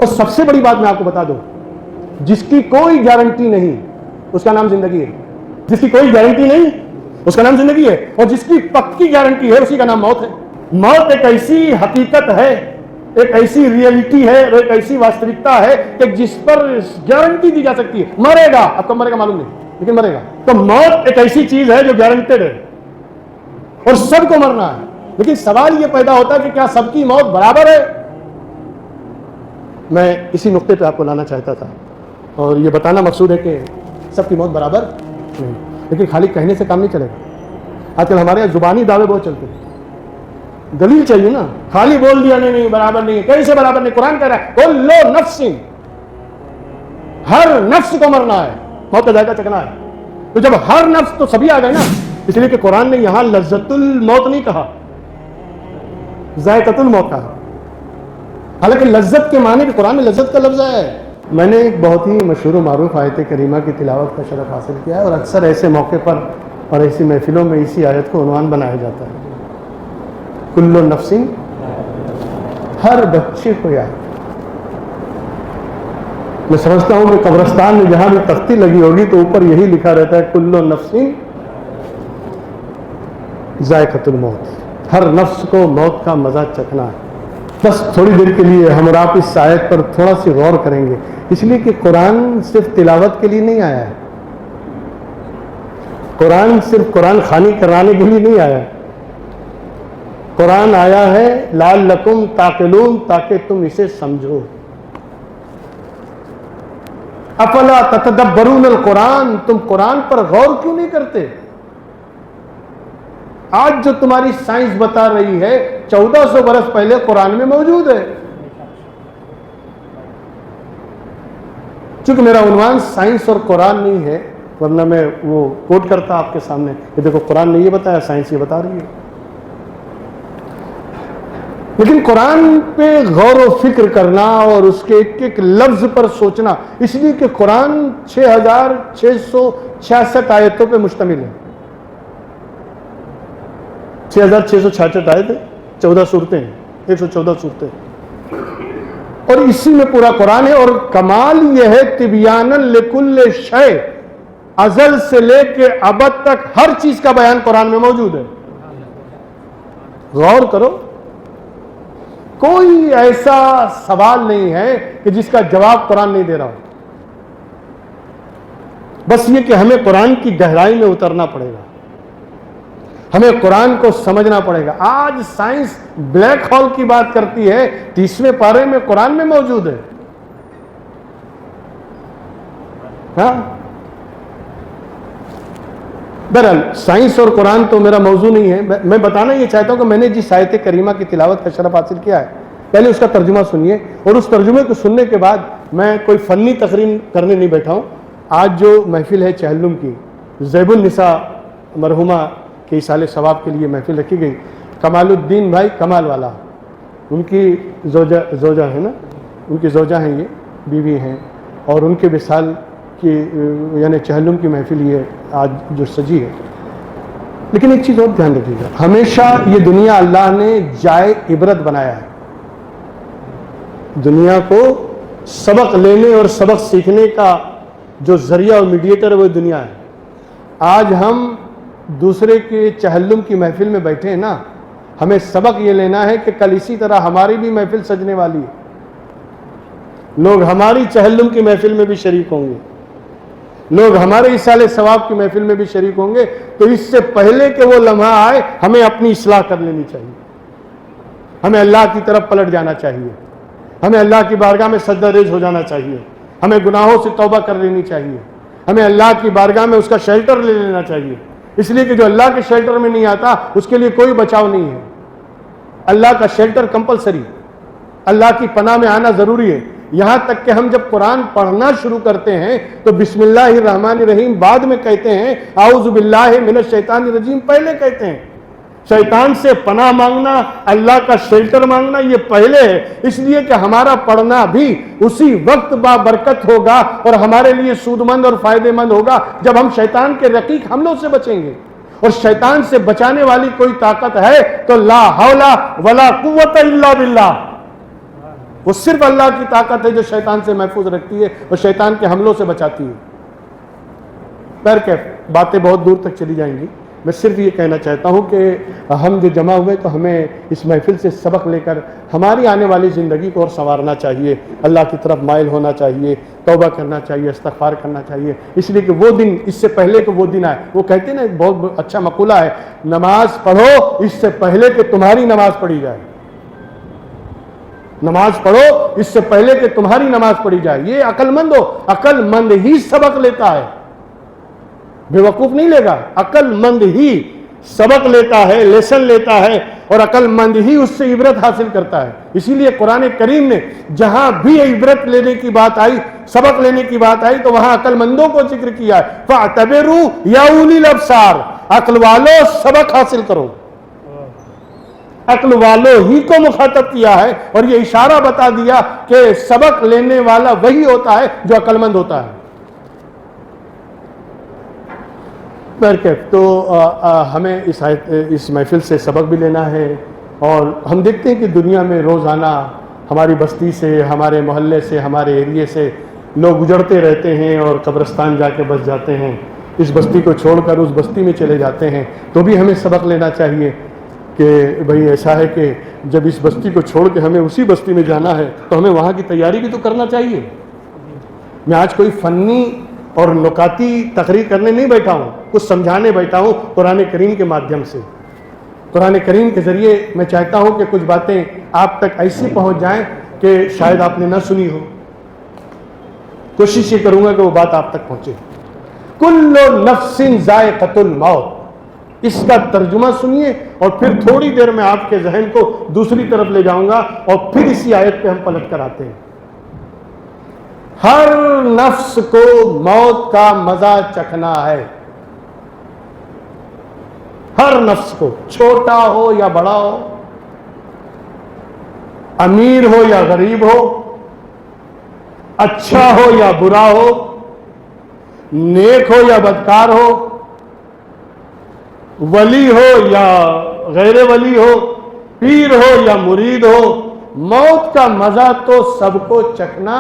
اور سب سے بڑی بات میں آپ کو بتا دوں، جس کی کوئی گارنٹی نہیں اس کا نام زندگی ہے. جس کی کوئی گارنٹی نہیں اس کا نام زندگی ہے، اور جس کی پکی گارنٹی ہے اسی کا نام موت ہے. موت ایک ایسی حقیقت ہے، ایک ایسی ریئلٹی ہے، ایک ایسی واستوکتا ہے کہ جس پر گارنٹی دی جا سکتی ہے. مرے گا، اب کب مرے گا معلوم نہیں لیکن مرے گا. تو موت ایک ایسی چیز ہے جو گارنٹیڈ ہے اور سب کو مرنا ہے. لیکن سوال یہ پیدا ہوتا ہے کہ کیا سب کی موت برابر ہے؟ میں اسی نقطے پہ آپ کو لانا چاہتا تھا، اور یہ بتانا مقصود ہے کہ سب کی موت برابر نہیں، لیکن خالی کہنے سے کام نہیں چلے گا. آج کل ہمارے یہاں زبانی دعوے بہت چلتے ہیں، دلیل چاہیے نا. خالی بول دیا نہیں برابر نہیں ہے، کیسے برابر نہیں؟ قرآن کہہ رہا ہے کل نفس، ہر نفس کو مرنا ہے، موت کا ذائقہ چکھنا ہے. تو جب ہر نفس تو سبھی آ گئے نا، اس لیے کہ قرآن نے یہاں لذت الموت نہیں کہا، ذائقۃ الموت کہا. حالانکہ لذت کے معنی بھی قرآن میں لذت کا لفظ ہے. میں نے ایک بہت ہی مشہور و معروف آیت کریمہ کی تلاوت کا شرف حاصل کیا ہے، اور اکثر ایسے موقع پر اور ایسی محفلوں میں اسی آیت کو عنوان بنایا جاتا ہے. کل نفس، ہر بچے کو یاد. میں سمجھتا ہوں کہ قبرستان میں جہاں بھی تختی لگی ہوگی تو اوپر یہی لکھا رہتا ہے کل نفس ذائقۃ الموت، ہر نفس کو موت کا مزہ چکھنا ہے. بس تھوڑی دیر کے لیے ہم اور آپ اس آیت پر تھوڑا سی غور کریں گے، اس لیے کہ قرآن صرف تلاوت کے لیے نہیں آیا ہے، قرآن صرف قرآن خوانی کرانے کے لیے نہیں آیا ہے. قرآن آیا ہے لعلکم تعقلون، تاکہ تم اسے سمجھو. افلا تتدبرون القرآن، تم قرآن پر غور کیوں نہیں کرتے؟ آج جو تمہاری سائنس بتا رہی ہے 1400 برس پہلے قرآن میں موجود ہے. چونکہ میرا عنوان سائنس اور قرآن نہیں ہے، ورنہ میں وہ کوٹ کرتا آپ کے سامنے کہ دیکھو قرآن نے یہ بتایا، سائنس یہ بتا رہی ہے. لیکن قرآن پہ غور و فکر کرنا اور اس کے ایک ایک لفظ پر سوچنا، اس لیے کہ قرآن 6666 آیتوں پہ مشتمل ہے. 6666 آیتیں، 14 صورتیں ہیں، 114 صورتیں، اور اسی میں پورا قرآن ہے. اور کمال یہ ہے تبیانا لکل شیء، ازل سے لے کے ابد تک ہر چیز کا بیان قرآن میں موجود ہے. غور کرو، کوئی ایسا سوال نہیں ہے کہ جس کا جواب قرآن نہیں دے رہا ہو. بس یہ کہ ہمیں قرآن کی گہرائی میں اترنا پڑے گا، ہمیں قرآن کو سمجھنا پڑے گا. آج سائنس بلیک ہول کی بات کرتی ہے، 30ویں پارے میں قرآن میں موجود ہے. ہاں، بہرحال سائنس اور قرآن تو میرا موضوع نہیں ہے. میں بتانا یہ چاہتا ہوں کہ میں نے جس آیت کریمہ کی تلاوت کا شرف حاصل کیا ہے، پہلے اس کا ترجمہ سنیے، اور اس ترجمے کو سننے کے بعد میں کوئی فنی تقریر کرنے نہیں بیٹھا ہوں. آج جو محفل ہے چہلم کی، زیب النساء مرحومہ کے ایصال ثواب کے لیے محفل رکھی گئی. کمال الدین بھائی کمال والا، ان کی زوجہ ہے نا، ان کی زوجہ ہیں، یہ بیوی ہیں، اور ان کے وصال کی یعنی چہلم کی محفل یہ آج جو سجی ہے. لیکن ایک چیز اور دھیان رکھیے گا، ہمیشہ یہ دنیا اللہ نے جائے عبرت بنایا ہے. دنیا کو سبق لینے اور سبق سیکھنے کا جو ذریعہ اور میڈیٹر ہے وہ دنیا ہے. آج ہم دوسرے کے چہلم کی محفل میں بیٹھے ہیں نا، ہمیں سبق یہ لینا ہے کہ کل اسی طرح ہماری بھی محفل سجنے والی ہے. لوگ ہماری چہلم کی محفل میں بھی شریک ہوں گے، لوگ ہمارے ایصال ثواب کی محفل میں بھی شریک ہوں گے. تو اس سے پہلے کہ وہ لمحہ آئے ہمیں اپنی اصلاح کر لینی چاہیے، ہمیں اللہ کی طرف پلٹ جانا چاہیے، ہمیں اللہ کی بارگاہ میں سجدہ ریز ہو جانا چاہیے، ہمیں گناہوں سے توبہ کر لینی چاہیے، ہمیں اللہ کی بارگاہ میں اس کا شیلٹر لے لینا چاہیے. اس لیے کہ جو اللہ کے شیلٹر میں نہیں آتا اس کے لیے کوئی بچاؤ نہیں ہے. اللہ کا شیلٹر کمپلسری، اللہ کی پناہ میں آنا ضروری ہے. یہاں تک کہ ہم جب قرآن پڑھنا شروع کرتے ہیں تو بسم اللہ الرحمن الرحیم بعد میں کہتے ہیں، اعوذ باللہ من الشیطان الرجیم پہلے کہتے ہیں. شیطان سے پناہ مانگنا، اللہ کا شیلٹر مانگنا یہ پہلے ہے. اس لیے کہ ہمارا پڑھنا بھی اسی وقت بابرکت ہوگا اور ہمارے لیے سود مند اور فائدے مند ہوگا جب ہم شیطان کے رقیق حملوں سے بچیں گے. اور شیطان سے بچانے والی کوئی طاقت ہے تو لا حول ولا قوت الا باللہ. وہ صرف اللہ کی طاقت ہے جو شیطان سے محفوظ رکھتی ہے اور شیطان کے حملوں سے بچاتی ہے۔ پیر کے باتیں بہت دور تک چلی جائیں گی، میں صرف یہ کہنا چاہتا ہوں کہ ہم جو جمع ہوئے تو ہمیں اس محفل سے سبق لے کر ہماری آنے والی زندگی کو اور سنوارنا چاہیے، اللہ کی طرف مائل ہونا چاہیے، توبہ کرنا چاہیے، استغفار کرنا چاہیے، اس لیے کہ وہ دن اس سے پہلے کہ وہ دن آئے۔ وہ کہتے ہیں نا، ایک بہت اچھا مقولہ ہے، نماز پڑھو اس سے پہلے کہ تمہاری نماز پڑھی جائے۔ نماز پڑھو اس سے پہلے کہ تمہاری نماز پڑھی جائے۔ یہ عقل مند ہو، عقل مند ہی سبق لیتا ہے، بے وقوف نہیں لے گا۔ عقل مند ہی سبق لیتا ہے، لیسن لیتا ہے، اور عقل مند ہی اس سے عبرت حاصل کرتا ہے۔ اسی لیے قرآن کریم نے جہاں بھی عبرت لینے کی بات آئی، سبق لینے کی بات آئی، تو وہاں عقل مندوں کو ذکر کیا ہے۔ فَاعْتَبِرُوا يَا أُولِي الْأَبْصَارِ، عقل والو سبق حاصل کرو۔ عقل والوں ہی کو مخاطب کیا ہے، اور یہ اشارہ بتا دیا کہ سبق لینے والا وہی ہوتا ہے جو عقل مند ہوتا ہے۔ تو ہمیں اس محفل سے سبق بھی لینا ہے، اور ہم دیکھتے ہیں کہ دنیا میں روزانہ ہماری بستی سے، ہمارے محلے سے، ہمارے ایریے سے لوگ گزرتے رہتے ہیں اور قبرستان جا کے بس جاتے ہیں، اس بستی کو چھوڑ کر اس بستی میں چلے جاتے ہیں۔ تو بھی ہمیں سبق لینا چاہیے کہ بھئی ایسا ہے کہ جب اس بستی کو چھوڑ کے ہمیں اسی بستی میں جانا ہے تو ہمیں وہاں کی تیاری بھی تو کرنا چاہیے۔ میں آج کوئی فنی اور نکاتی تقریر کرنے نہیں بیٹھا ہوں، کچھ سمجھانے بیٹھا ہوں قرآن کریم کے مادھیم سے۔ قرآن کریم کے ذریعے میں چاہتا ہوں کہ کچھ باتیں آپ تک ایسی پہنچ جائیں کہ شاید آپ نے نہ سنی ہو۔ کوشش یہ کروں گا کہ وہ بات آپ تک پہنچے۔ کل نفس ذائقۃ الموت، اس کا ترجمہ سنیے، اور پھر تھوڑی دیر میں آپ کے ذہن کو دوسری طرف لے جاؤں گا، اور پھر اسی آیت پہ ہم پلٹ کر آتے ہیں۔ ہر نفس کو موت کا مزہ چکھنا ہے، ہر نفس کو، چھوٹا ہو یا بڑا ہو، امیر ہو یا غریب ہو، اچھا ہو یا برا ہو، نیک ہو یا بدکار ہو، ولی ہو یا غیر ولی ہو، پیر ہو یا مرید ہو، موت کا مزہ تو سب کو چکھنا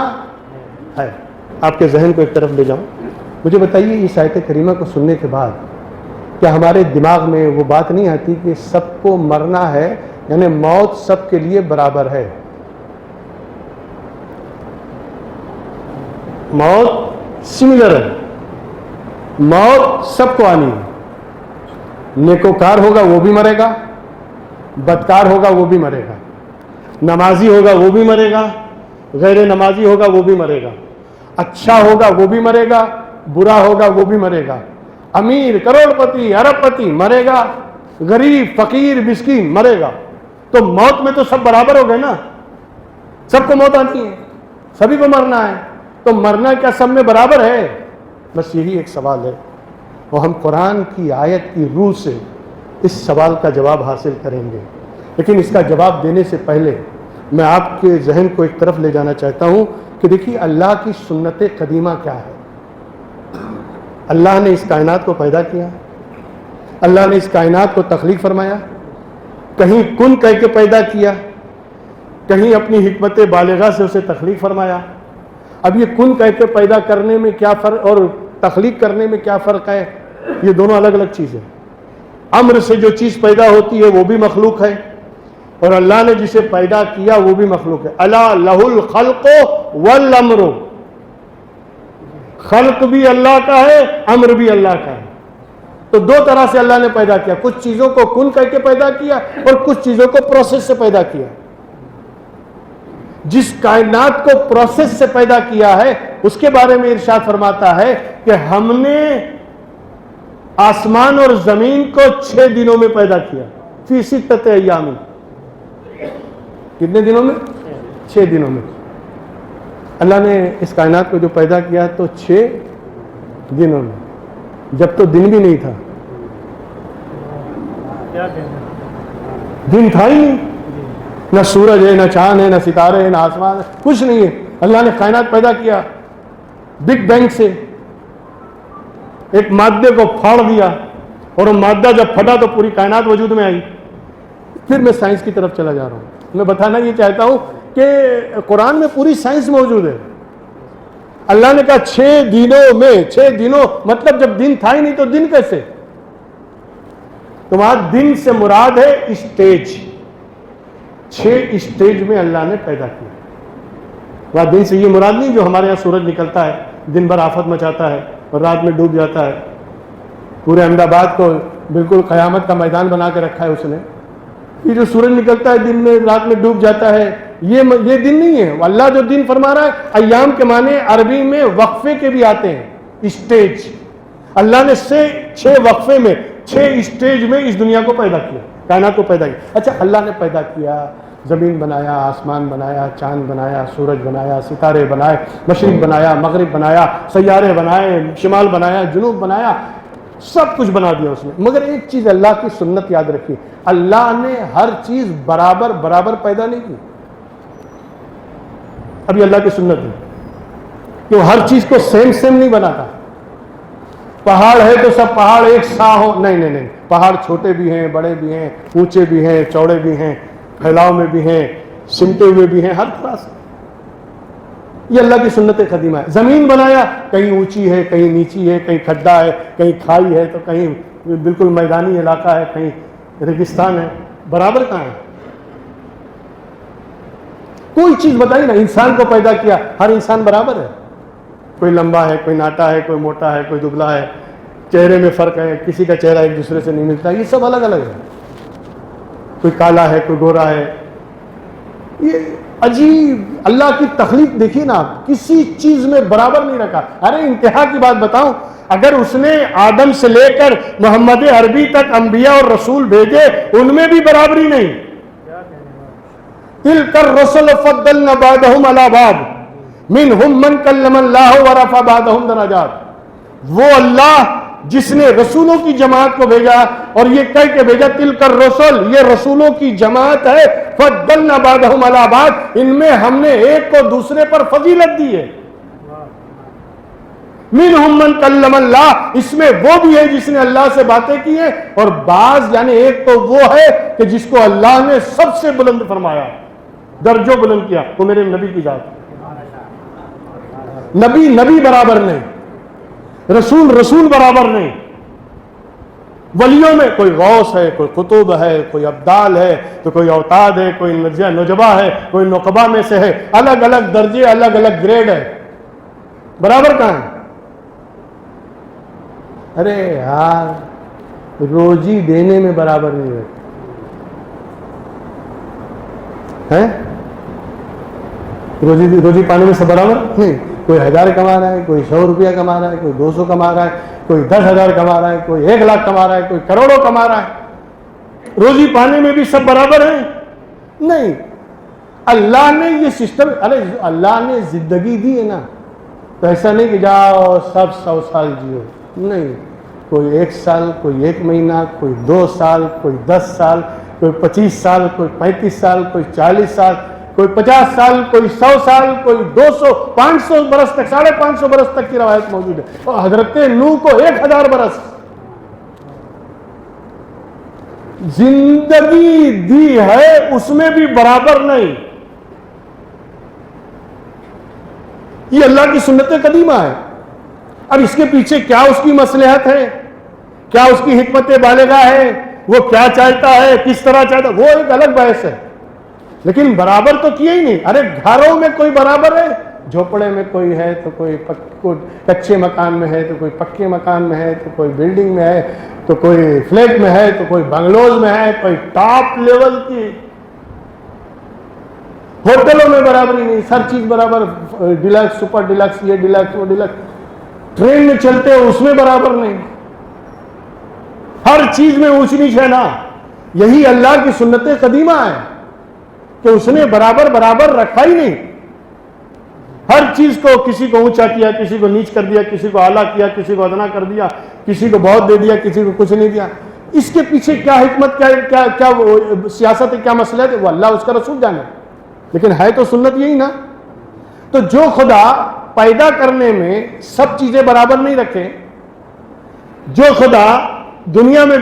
ہے۔ آپ کے ذہن کو ایک طرف لے جاؤں، مجھے بتائیے اس آیت کریمہ کو سننے کے بعد کیا ہمارے دماغ میں وہ بات نہیں آتی کہ سب کو مرنا ہے، یعنی موت سب کے لیے برابر ہے؟ موت سملر ہے، موت سب کو آنی ہے۔ نیکوکار ہوگا وہ بھی مرے گا، بدکار ہوگا وہ بھی مرے گا، نمازی ہوگا وہ بھی مرے گا، غیر نمازی ہوگا وہ بھی مرے گا، اچھا ہوگا وہ بھی مرے گا، برا ہوگا وہ بھی مرے گا، امیر کروڑ پتی ارب پتی مرے گا، غریب فقیر مسکین مرے گا۔ تو موت میں تو سب برابر ہو گئے نا، سب کو موت آتی ہے، سبھی کو مرنا ہے، تو مرنا کیا سب میں برابر ہے؟ بس یہی ایک سوال ہے، اور ہم قرآن کی آیت کی روح سے اس سوال کا جواب حاصل کریں گے۔ لیکن اس کا جواب دینے سے پہلے میں آپ کے ذہن کو ایک طرف لے جانا چاہتا ہوں کہ دیکھیے اللہ کی سنت قدیمہ کیا ہے۔ اللہ نے اس کائنات کو پیدا کیا، اللہ نے اس کائنات کو تخلیق فرمایا، کہیں کن کہہ کے پیدا کیا، کہیں اپنی حکمت بالغہ سے اسے تخلیق فرمایا۔ اب یہ کن کہہ کے پیدا کرنے میں کیا فرق اور تخلیق کرنے میں کیا فرق ہے؟ یہ دونوں الگ الگ چیزیں۔ امر سے جو چیز پیدا ہوتی ہے وہ بھی مخلوق ہے، اور اللہ نے جسے پیدا کیا وہ بھی مخلوق ہے۔ الا لہ الخلق والامر، خلق بھی اللہ کا ہے، امر بھی اللہ کا ہے۔ تو دو طرح سے اللہ نے پیدا کیا، کچھ چیزوں کو کن کہہ کے پیدا کیا اور کچھ چیزوں کو پروسیس سے پیدا کیا۔ جس کائنات کو پروسیس سے پیدا کیا ہے اس کے بارے میں ارشاد فرماتا ہے کہ ہم نے آسمان اور زمین کو 6 دنوں میں پیدا کیا، فی ستۃ ایام، کتنے دنوں میں؟ 6 دنوں میں۔ اللہ نے اس کائنات کو جو پیدا کیا تو 6 دنوں میں، جب تو دن بھی نہیں تھا، دن تھا ہی نہیں، نہ سورج ہے، نہ چاند ہے، نہ ستارے ہیں، نہ آسمان ہے، کچھ نہیں ہے۔ اللہ نے کائنات پیدا کیا بگ بینگ سے، ایک مادے کو پھاڑ دیا، اور وہ مادہ جب پھٹا تو پوری کائنات وجود میں آئی۔ پھر میں سائنس کی طرف چلا جا رہا ہوں، میں بتانا یہ چاہتا ہوں کہ قرآن میں پوری سائنس موجود ہے. اللہ نے کہا 6 دنوں میں، 6 دنوں مطلب جب دن تھا ہی نہیں تو دن کیسے؟ تمہارا دن سے مراد ہے اسٹیج. 6 اسٹیج میں اللہ نے پیدا کیا. وہاں دن سے یہ مراد نہیں جو ہمارے یہاں سورج نکلتا ہے، دن بھر آفت مچاتا ہے اور رات میں ڈوب جاتا ہے. پورے احمد آباد کو بالکل قیامت کا میدان بنا کے رکھا ہے اس نے. یہ جو سورج نکلتا ہے دن میں، رات میں ڈوب جاتا ہے، یہ دن نہیں ہے. اللہ جو دن فرما رہا ہے، ایام کے معنی عربی میں وقفے کے بھی آتے ہیں، اسٹیج. اللہ نے 6 وقفے میں، 6 اسٹیج میں اس دنیا کو پیدا کیا، کائنات کو پیدا کیا. اچھا اللہ نے پیدا کیا، زمین بنایا، آسمان بنایا، چاند بنایا، سورج بنایا، ستارے بنائے، مشرق بنایا، مغرب بنایا، سیارے بنائے، شمال بنایا، جنوب بنایا، سب کچھ بنا دیا اس نے. مگر ایک چیز اللہ کی سنت یاد رکھی، اللہ نے ہر چیز برابر پیدا نہیں کی. ابھی اللہ کی سنت ہے کہ وہ ہر چیز کو سیم نہیں بناتا. پہاڑ ہے تو سب پہاڑ ایک سا ہو، نہیں. پہاڑ چھوٹے بھی ہیں، بڑے بھی ہیں، اونچے بھی ہیں، چوڑے بھی ہیں، پھیلاؤ میں بھی ہیں، سمٹے ہوئے بھی ہیں، ہر طرح سے. یہ اللہ کی سنت قدیمہ ہے. زمین بنایا، کہیں اونچی ہے، کہیں نیچی ہے، کہیں کھڈا ہے، کہیں کھائی ہے، تو کہیں بالکل میدانی علاقہ ہے، کہیں ریگستان ہے. برابر کہاں ہے؟ کوئی چیز بتائی نا. انسان کو پیدا کیا، ہر انسان برابر ہے. کوئی لمبا ہے، کوئی ناٹا ہے، کوئی موٹا ہے، کوئی دبلا ہے، چہرے میں فرق ہے، کسی کا چہرہ ایک دوسرے سے نہیں ملتا. یہ سب الگ الگ ہے. کوئی کالا ہے، کوئی گورا ہے. یہ عجیب اللہ کی تخلیق دیکھیے نا آپ، کسی چیز میں برابر نہیں رکھا. ارے انتہا کی بات بتاؤں، اگر اس نے آدم سے لے کر محمد عربی تک انبیاء اور رسول بھیجے، ان میں بھی برابری نہیں. تلک الرسل فضلنا بعضهم على بعض منهم من کلم اللہ ورفع بعضهم درجات. وہ اللہ جس نے رسولوں کی جماعت کو بھیجا اور یہ کہہ کے بھیجا تلک الرسل، یہ رسولوں کی جماعت ہے، فضلنا بعضهم على بعض، ان میں ہم نے ایک کو دوسرے پر فضیلت دی ہے. منهم من کلم اللہ، اس میں وہ بھی ہے جس نے اللہ سے باتیں کی ہیں، اور بعض یعنی ایک تو وہ ہے کہ جس کو اللہ نے سب سے بلند فرمایا، درجوں بلند کیا، وہ میرے نبی کی ذات. نبی برابر نہیں، رسول برابر نہیں. ولیوں میں کوئی غوث ہے، کوئی قطب ہے، کوئی ابدال ہے، تو کوئی اوتاد ہے، کوئی نجبہ ہے، کوئی نقبہ میں سے ہے. الگ الگ درجے، الگ الگ گریڈ ہے. برابر کہاں ہے؟ ارے یار روزی دینے میں برابر نہیں ہے. روزی پانے میں سب برابر نہیں. کوئی 1000 کما رہا ہے، کوئی 100 روپیہ کما رہا ہے، کوئی 200 کما رہا ہے، کوئی 10,000 کما رہا ہے، کوئی 1 لاکھ کما رہا ہے، کوئی کروڑوں کما رہا ہے. روزی پانے میں بھی سب برابر ہیں؟ نہیں. اللہ نے یہ سسٹم، ارے اللہ نے زندگی دی ہے نا، تو ایسا نہیں کہ جاؤ سب 100 سال جیو. نہیں. کوئی 1 سال، کوئی 1 مہینہ، کوئی 2 سال، کوئی 10 سال، کوئی 25 سال، کوئی 35 سال، کوئی 40 سال، کوئی 50 سال، کوئی 100 سال، کوئی 200 500 برس تک، 550 برس تک کی روایت موجود ہے. اور حضرت نوح کو 1000 برس زندگی دی ہے، اس میں بھی برابر نہیں. یہ اللہ کی سنت قدیمہ ہے. اب اس کے پیچھے کیا اس کی مصلحت ہے، کیا اس کی حکمت بالغہ ہے، وہ کیا چاہتا ہے، کس طرح چاہتا ہے، وہ ایک الگ بحث ہے. لیکن برابر تو کیا ہی نہیں. ارے گھروں میں کوئی برابر ہے؟ جھوپڑے میں کوئی ہے تو کوئی کچے مکان میں ہے، تو کوئی پکے مکان میں ہے، تو کوئی بلڈنگ میں ہے، تو کوئی فلیٹ میں ہے، تو کوئی بنگلوز میں ہے، کوئی ٹاپ لیول کی. ہوٹلوں میں برابری نہیں، ہر چیز برابر، ڈیلکس، سپر ڈیلکس، یہ ڈیلکس، وہ ڈیلکس. ٹرین میں چلتے ہو اس میں برابر نہیں. ہر چیز میں اونچ نیچ ہے نا. یہی اللہ کی سنت قدیمہ ہے کہ اس نے برابر رکھا ہی نہیں. ہر چیز کو کسی کو اونچا کیا، کسی کو نیچ کر دیا، کسی کو اعلیٰ کیا، کسی کو ادنا کر دیا، کسی کو بہت دے دیا، کسی کو کچھ نہیں دیا. اس کے پیچھے کیا حکمت، کیا سیاست ہے، کیا مسئلہ ہے، وہ اللہ اس کا رسول جانے. لیکن ہے تو سنت یہی نا. تو جو خدا پیدا کرنے میں سب چیزیں برابر نہیں رکھے، جو خدا دنیا میں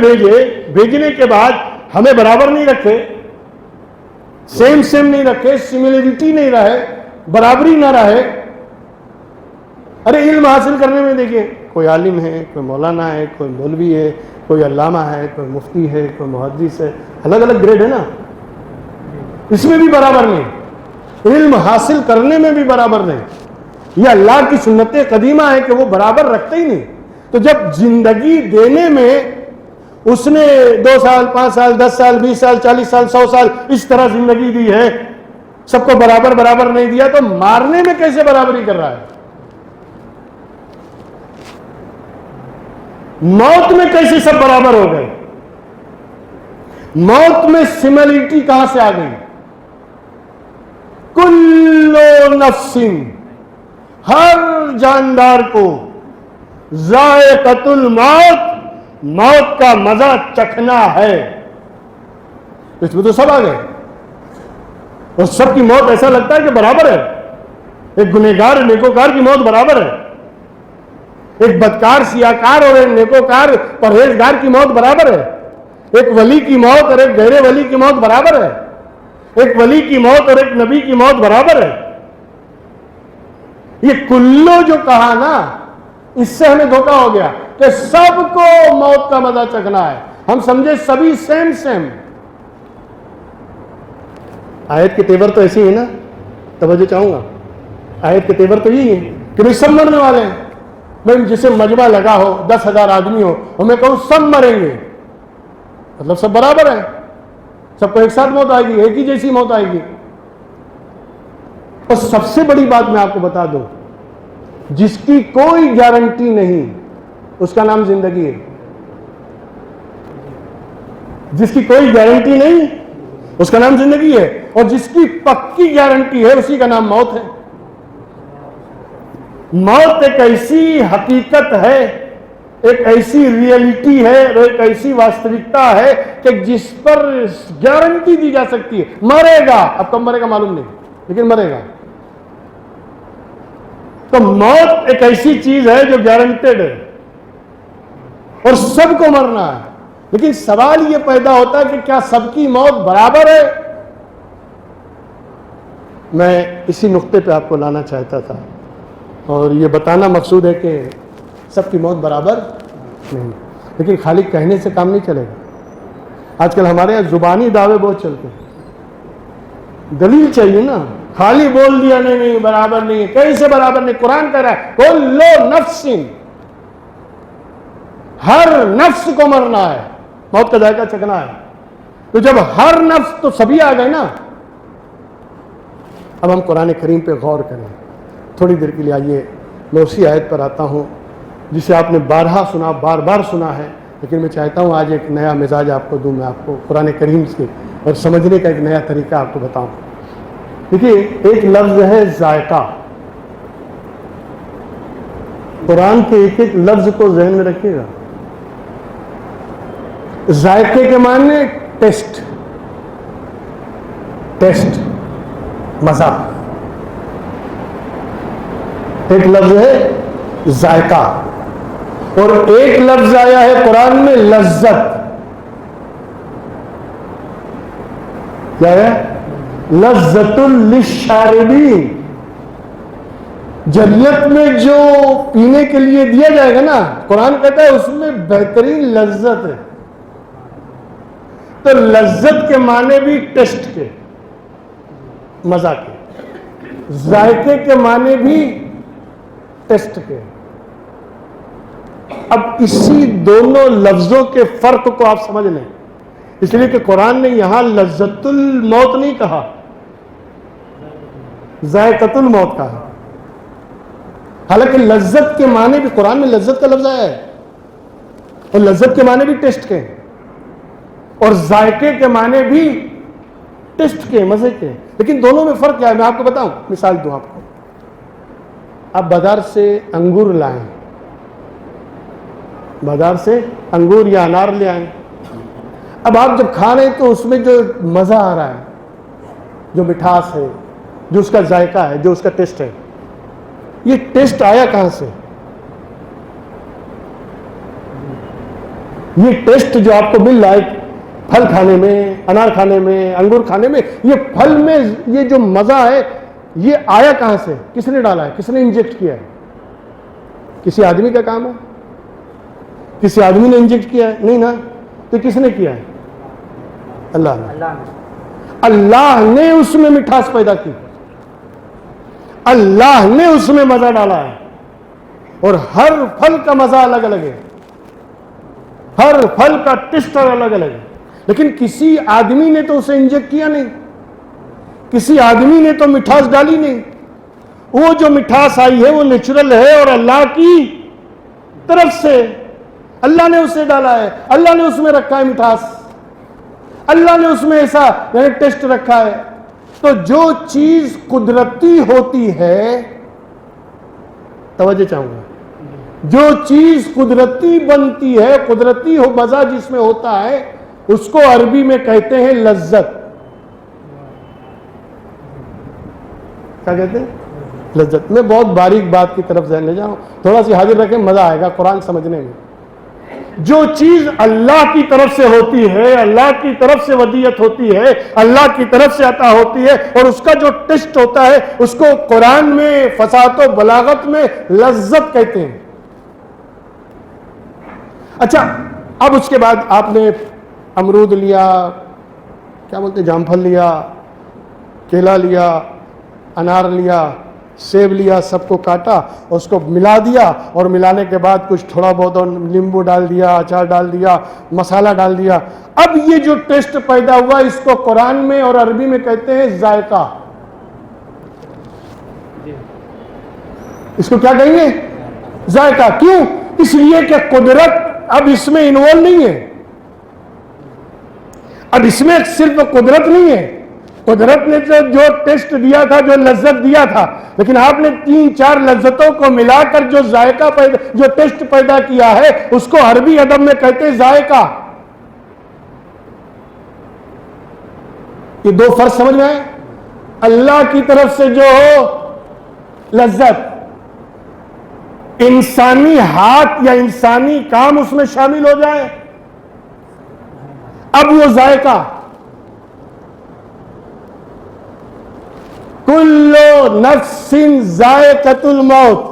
بھیجنے کے بعد ہمیں برابر نہیں رکھے، سیم سیم نہیں رکھے، سملرٹی نہیں رہے، برابری نہ رہے. ارے علم حاصل کرنے میں دیکھیے، کوئی عالم ہے، کوئی مولانا ہے، کوئی مولوی ہے، کوئی علامہ ہے، کوئی مفتی ہے، کوئی محدث ہے، الگ الگ گریڈ ہے نا. اس میں بھی برابر نہیں، علم حاصل کرنے میں بھی برابر نہیں. یہ اللہ کی سنت قدیمہ ہے کہ وہ برابر رکھتے ہی نہیں. تو جب زندگی دینے میں اس نے 2 سال 5 سال 10 سال 20 سال 40 سال 100 سال اس طرح زندگی دی ہے، سب کو برابر برابر نہیں دیا، تو مارنے میں کیسے برابری کر رہا ہے؟ موت میں کیسے سب برابر ہو گئے؟ موت میں سملرٹی کہاں سے آ گئی؟ کل نفس، ہر جاندار کو ذائقۃ الموت، موت کا مزہ چکھنا ہے. اس میں تو سب آ گئے، اور سب کی موت ایسا لگتا ہے کہ برابر ہے. ایک گنہگار نیکوکار کی موت برابر ہے، ایک بدکار سیاکار اور ایک نیکوکار پرہیزگار کی موت برابر ہے. ایک ولی کی موت اور ایک غیر ولی کی موت برابر ہے. ایک ولی کی موت اور ایک نبی کی موت برابر ہے. یہ کلو جو کہا نا، اس سے ہمیں دھوکہ ہو گیا کہ سب کو موت کا مزہ چکھنا ہے. ہم سمجھے سبھی سیم سیم. آیت کے تیور تو ایسے ہی ہے نا، توجہ چاہوں گا. آیت کے تیور تو یہی ہے کہ بھئی سب مرنے والے ہیں. میں جسے مجمع لگا ہو 10,000 آدمی ہو اور میں کہوں سب مریں گے، مطلب سب برابر ہیں، سب کو ایک ساتھ موت آئے گی، ایک ہی جیسی موت آئے گی. اور سب سے بڑی بات میں آپ کو بتا دوں، جس کی کوئی گارنٹی نہیں اس کا نام زندگی ہے. جس کی کوئی گارنٹی نہیں اس کا نام زندگی ہے، اور جس کی پکی گارنٹی ہے اسی کا نام موت ہے. موت ایک ایسی حقیقت ہے، ایک ایسی ریئلٹی ہے اور ایک ایسی واستوکتا ہے کہ جس پر گارنٹی دی جا سکتی ہے. مرے گا، اب کب مرے گا معلوم نہیں، لیکن مرے گا. تو موت ایک ایسی چیز ہے جو گارنٹیڈ ہے اور سب کو مرنا ہے. لیکن سوال یہ پیدا ہوتا ہے کہ کیا سب کی موت برابر ہے؟ میں اسی نقطے پہ آپ کو لانا چاہتا تھا، اور یہ بتانا مقصود ہے کہ سب کی موت برابر نہیں. لیکن خالی کہنے سے کام نہیں چلے گا. آج کل ہمارے یہاں زبانی دعوے بہت چلتے ہیں، دلیل چاہیے نا. خالی بول دیا نہیں برابر نہیں ہے، کیسے برابر نہیں؟ قرآن کہہ رہا ہے کل نفس، ہر نفس کو مرنا ہے، موت کا ذائقہ چکھنا ہے. تو جب ہر نفس، تو سبھی آ گئے نا. اب ہم قرآن کریم پہ غور کریں تھوڑی دیر کے لیے. آئیے میں اسی آیت پر آتا ہوں جسے آپ نے بارہا سنا، بار بار سنا ہے، لیکن میں چاہتا ہوں آج ایک نیا مزاج آپ کو دوں. میں آپ کو قرآن کریم سے اور سمجھنے کا ایک نیا طریقہ آپ کو بتاؤں. دیکھیے، ایک لفظ ہے ذائقہ. قرآن کے ایک ایک لفظ کو ذہن میں رکھیے گا. ذائقے کے معنی ٹیسٹ، ٹیسٹ، مزہ. ایک لفظ ہے ذائقہ، اور ایک لفظ آیا ہے قرآن میں لذت. کیا ہے؟ لذت للشاربین. جنت میں جو پینے کے لیے دیا جائے گا نا، قرآن کہتا ہے اس میں بہترین لذت ہے. تو لذت کے معنی بھی ٹیسٹ کے، مزہ کے. ذائقے کے معنی بھی ٹیسٹ کے. اب اسی دونوں لفظوں کے فرق کو آپ سمجھ لیں، اس لیے کہ قرآن نے یہاں لذت الموت نہیں کہا، ذائقۃ الموت کہا. حالانکہ لذت کے معنی بھی قرآن میں لذت کا لفظ آیا ہے، اور لذت کے معنی بھی ٹیسٹ کے، اور ذائقے کے معنی بھی ٹیسٹ کے، مزے کے. لیکن دونوں میں فرق کیا ہے؟ میں آپ کو بتاؤں، مثال دوں آپ کو. آپ بازار سے انگور لائیں، بازار سے انگور یا انار لے آئیں. اب آپ جب کھا رہے ہیں تو اس میں جو مزہ آ رہا ہے، جو مٹھاس ہے، جو اس کا ذائقہ ہے، جو اس کا ٹیسٹ ہے، یہ ٹیسٹ آیا کہاں سے؟ یہ ٹیسٹ جو آپ کو مل رہا ہے، پھل کھانے میں، انار کھانے میں، انگور کھانے میں، یہ پھل میں یہ جو مزہ ہے یہ آیا کہاں سے؟ کس نے ڈالا ہے؟ کس نے انجیکٹ کیا ہے؟ کسی آدمی کا کام ہے؟ کسی آدمی نے انجیکٹ کیا ہے؟ نہیں نا. تو کس نے کیا ہے؟ اللہ نے. اللہ نے اس میں مٹھاس پیدا کی، اللہ نے اس میں مزہ ڈالا ہے. اور ہر پھل کا مزہ الگ الگ ہے، ہر پھل کا ٹیسٹ الگ الگ ہے. لیکن کسی آدمی نے تو اسے انجیکٹ کیا نہیں، کسی آدمی نے تو مٹھاس ڈالی نہیں. وہ جو مٹھاس آئی ہے وہ نیچرل ہے اور اللہ کی طرف سے. اللہ نے اسے ڈالا ہے، اللہ نے اس میں رکھا ہے مٹھاس، اللہ نے اس میں ایسا یعنی ٹیسٹ رکھا ہے. تو جو چیز قدرتی ہوتی ہے، توجہ چاہوں گا، جو چیز قدرتی بنتی ہے، قدرتی مزہ جس میں ہوتا ہے، اس کو عربی میں کہتے ہیں لذت. کیا کہتے ہیں؟ لذت. میں بہت باریک بات کی طرف ذہن لے جاؤں، تھوڑا سی حاضر رکھیں، مزہ آئے گا قرآن سمجھنے میں. جو چیز اللہ کی طرف سے ہوتی ہے، اللہ کی طرف سے ودیت ہوتی ہے، اللہ کی طرف سے عطا ہوتی ہے، اور اس کا جو ٹیسٹ ہوتا ہے اس کو قرآن میں فصاحت و بلاغت میں لذت کہتے ہیں. اچھا، اب اس کے بعد آپ نے امرود لیا، کیا بولتے ہیں، جام پھل لیا، کیلا لیا، انار لیا، سیب لیا، سب کو کاٹا اور اس کو ملا دیا، اور ملانے کے بعد کچھ تھوڑا بہت لیمبو ڈال دیا، اچار ڈال دیا، مسالہ ڈال دیا. اب یہ جو ٹیسٹ پیدا ہوا اس کو قرآن میں اور عربی میں کہتے ہیں ذائقہ. اس کو کیا کہیں گے؟ ذائقہ. کیوں؟ اس لیے کہ قدرت اب اس میں انوالو نہیں ہے. اب اس میں صرف قدرت نہیں ہے، قدرت نے جو ٹیسٹ دیا تھا، جو لذت دیا تھا، لیکن آپ نے 3-4 لذتوں کو ملا کر جو ذائقہ پیدا، جو ٹیسٹ پیدا کیا ہے، اس کو عربی ادب میں کہتے ہیں ذائقہ. یہ دو فرق سمجھ میں آئے؟ اللہ کی طرف سے جو ہو لذت، انسانی ہاتھ یا انسانی کام اس میں شامل ہو جائے، اب وہ ذائقہ. کل نفس ذائقۃ الموت.